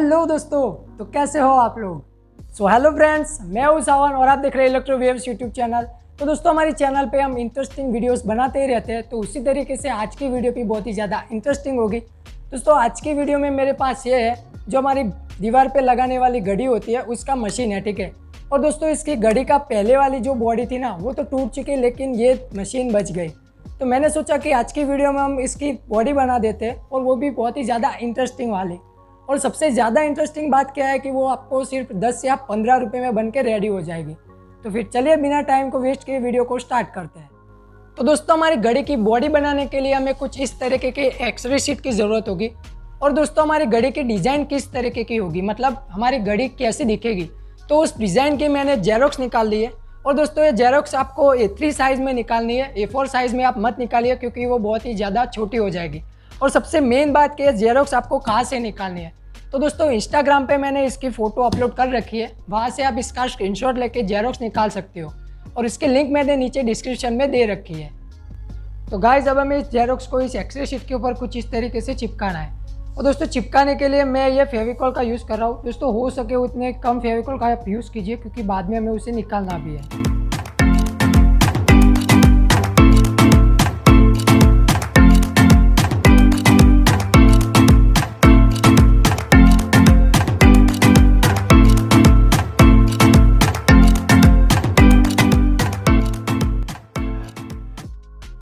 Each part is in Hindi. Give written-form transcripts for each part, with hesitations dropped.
हेलो दोस्तों, तो कैसे हो आप लोग। सो हेलो फ्रेंड्स, मैं हूं सावन और आप देख रहे हैं इलेक्ट्रो वेव्स यूट्यूब चैनल। तो दोस्तों, हमारी चैनल पे हम इंटरेस्टिंग वीडियोस बनाते ही रहते हैं, तो उसी तरीके से आज की वीडियो भी बहुत ही ज़्यादा इंटरेस्टिंग होगी। दोस्तों, आज की वीडियो में मेरे पास ये है, जो हमारी दीवार पे लगाने वाली घड़ी होती है उसका मशीन है, ठीक है। और दोस्तों, इसकी घड़ी का पहले वाली जो बॉडी थी ना, वो तो टूट चुकी, लेकिन ये मशीन बच गई। तो मैंने सोचा कि आज की वीडियो में हम इसकी बॉडी बना देते हैं, और वो भी बहुत ही ज़्यादा इंटरेस्टिंग वाली। और सबसे ज़्यादा इंटरेस्टिंग बात क्या है कि वो आपको सिर्फ 10 या 15 रुपये में बन के रेडी हो जाएगी। तो फिर चलिए बिना टाइम को वेस्ट किए वीडियो को स्टार्ट करते हैं। तो दोस्तों, हमारी घड़ी की बॉडी बनाने के लिए हमें कुछ इस तरीके के एक्सरे शीट की ज़रूरत होगी। और दोस्तों, हमारी घड़ी की डिज़ाइन किस तरीके की होगी, मतलब हमारी घड़ी कैसी दिखेगी, तो उस डिज़ाइन की मैंने जेरोक्स निकाल ली है। और दोस्तों, ये जेरोक्स आपको A3 साइज़ में निकालनी है, A4 साइज़ में आप मत निकालिए, क्योंकि वो बहुत ही ज़्यादा छोटी हो जाएगी। और सबसे मेन बात कि जेरोक्स आपको कहाँ से निकालनी है, तो दोस्तों इंस्टाग्राम पे मैंने इसकी फ़ोटो अपलोड कर रखी है, वहाँ से आप इसका स्क्रीनशॉट लेके जेरोक्स निकाल सकते हो, और इसकी लिंक मैंने नीचे डिस्क्रिप्शन में दे रखी है। तो गाइस, अब हमें इस जेरोक्स को इस एक्सरे शीट के ऊपर कुछ इस तरीके से चिपकाना है। और दोस्तों, चिपकाने के लिए मैं ये फेविकॉल का यूज़ कर रहा हूँ। दोस्तों, हो सके उतने कम फेविकॉल का आप यूज़ कीजिए, क्योंकि बाद में हमें उसे निकालना भी है।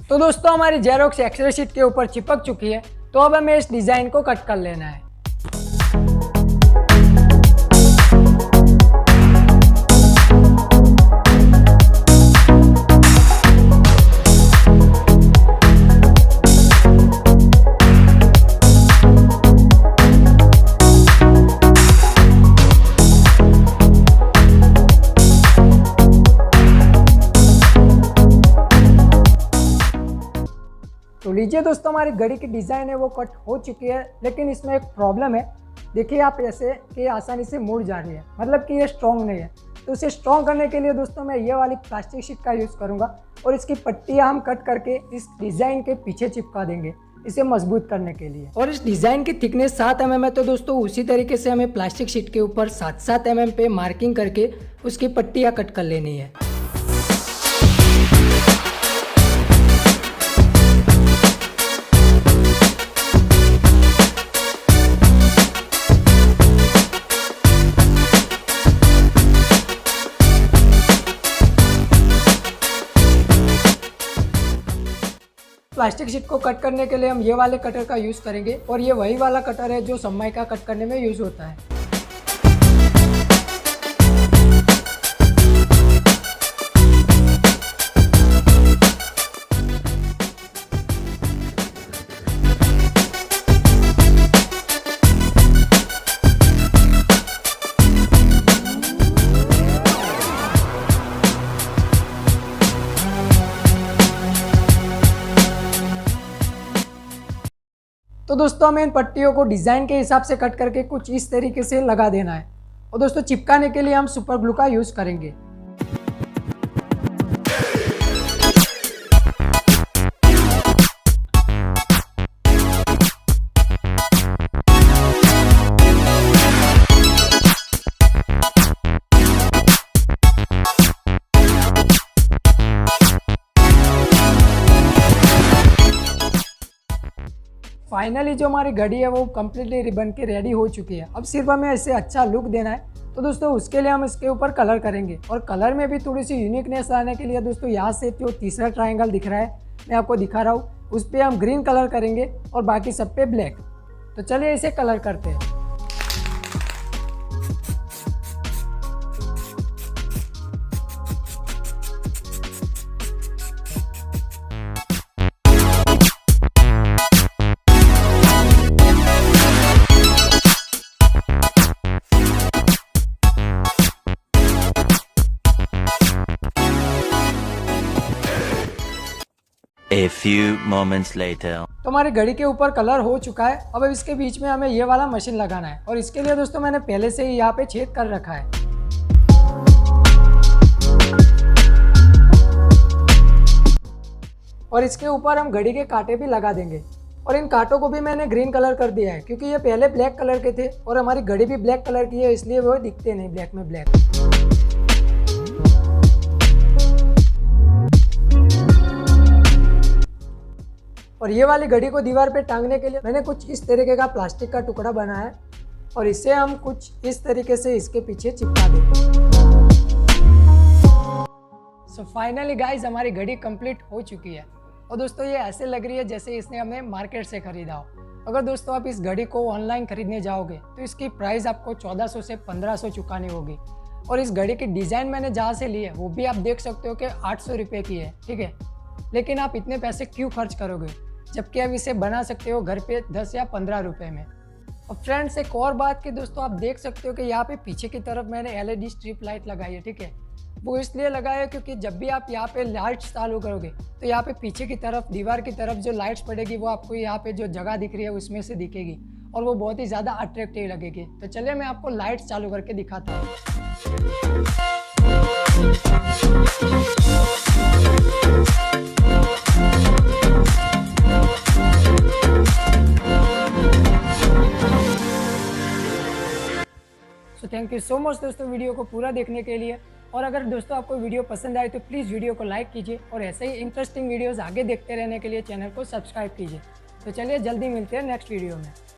तो दोस्तों, हमारी जेरोक्स एक्सरे शीट के ऊपर चिपक चुकी है। तो अब हमें इस डिज़ाइन को कट कर लेना है। तो लीजिए दोस्तों, हमारी घड़ी की डिज़ाइन है वो कट हो चुकी है, लेकिन इसमें एक प्रॉब्लम है। देखिए आप ऐसे कि आसानी से मुड़ जा रही है, मतलब कि ये स्ट्रॉन्ग नहीं है। तो इसे स्ट्रॉन्ग करने के लिए दोस्तों मैं ये वाली प्लास्टिक शीट का यूज़ करूँगा, और इसकी पट्टियाँ हम कट करके इस डिज़ाइन के पीछे चिपका देंगे, इसे मजबूत करने के लिए। और इस डिज़ाइन की थिकनेस 7 mm है, तो दोस्तों उसी तरीके से हमें प्लास्टिक शीट के ऊपर 7-7 mm पे मार्किंग करके उसकी पट्टियाँ कट कर लेनी है। प्लास्टिक शीट को कट करने के लिए हम ये वाले कटर का यूज़ करेंगे, और ये वही वाला कटर है जो सम्माई का कट करने में यूज़ होता है। तो दोस्तों, हमें इन पट्टियों को डिज़ाइन के हिसाब से कट करके कुछ इस तरीके से लगा देना है। और दोस्तों, चिपकाने के लिए हम सुपर ग्लू का यूज़ करेंगे। फाइनली जो हमारी घड़ी है वो कम्प्लीटली बन के रेडी हो चुकी है। अब सिर्फ हमें इसे अच्छा लुक देना है। तो दोस्तों, उसके लिए हम इसके ऊपर कलर करेंगे, और कलर में भी थोड़ी सी यूनिकनेस लाने के लिए दोस्तों यहाँ से जो तीसरा ट्रायंगल दिख रहा है, मैं आपको दिखा रहा हूँ, उस पर हम ग्रीन कलर करेंगे और बाकी सब पे ब्लैक। तो चलिए इसे कलर करते हैं। A few moments later. तो हमारी घड़ी के ऊपर कलर हो चुका है। अब इसके बीच में हमें ये वाला मशीन लगाना है, और इसके लिए दोस्तों मैंने पहले से ही यहाँ पे छेद कर रखा है। और इसके ऊपर हम घड़ी के कांटे भी लगा देंगे। और इन कांटों को भी मैंने ग्रीन कलर कर दिया है क्योंकि ये पहले ब्लैक कलर के थे और हमारी घड़ी भी ब्लैक कलर की है, इसलिए वो दिखते नहीं ब्लैक में ब्लैक। और ये वाली घड़ी को दीवार पे टांगने के लिए मैंने कुछ इस तरीके का प्लास्टिक का टुकड़ा बनाया है और इसे हम कुछ इस तरीके से इसके पीछे चिपका देंगे। सो फाइनली गाइज हमारी घड़ी कंप्लीट हो चुकी है और दोस्तों ये ऐसे लग रही है जैसे इसने हमें मार्केट से खरीदा हो। अगर दोस्तों आप इस घड़ी को ऑनलाइन खरीदने जाओगे तो इसकी प्राइस आपको 1400 से 1500 चुकानी होगी। और इस घड़ी की डिज़ाइन मैंने जहाँ से ली है वो भी आप देख सकते हो कि 800 रुपये की है, ठीक है। लेकिन आप इतने पैसे क्यों खर्च करोगे जबकि आप इसे बना सकते हो घर पे 10 या 15 रुपये में। और फ्रेंड्स एक और बात कि दोस्तों आप देख सकते हो कि यहाँ पे पीछे की तरफ मैंने LED स्ट्रिप लाइट लगाई है, ठीक है। वो इसलिए लगाया है क्योंकि जब भी आप यहाँ पे लाइट्स चालू करोगे तो यहाँ पे पीछे की तरफ दीवार की तरफ जो लाइट्स पड़ेगी वो आपको यहाँ पे जो जगह दिख रही है उसमें से दिखेगी और वो बहुत ही ज़्यादा अट्रैक्टिव लगेगी। तो चलिए मैं आपको लाइट्स चालू करके दिखाता हूँ। So thank you so much दोस्तों वीडियो को पूरा देखने के लिए। और अगर दोस्तों आपको वीडियो पसंद आए तो प्लीज़ वीडियो को लाइक कीजिए और ऐसे ही इंटरेस्टिंग वीडियोस आगे देखते रहने के लिए चैनल को सब्सक्राइब कीजिए। तो चलिए जल्दी मिलते हैं नेक्स्ट वीडियो में।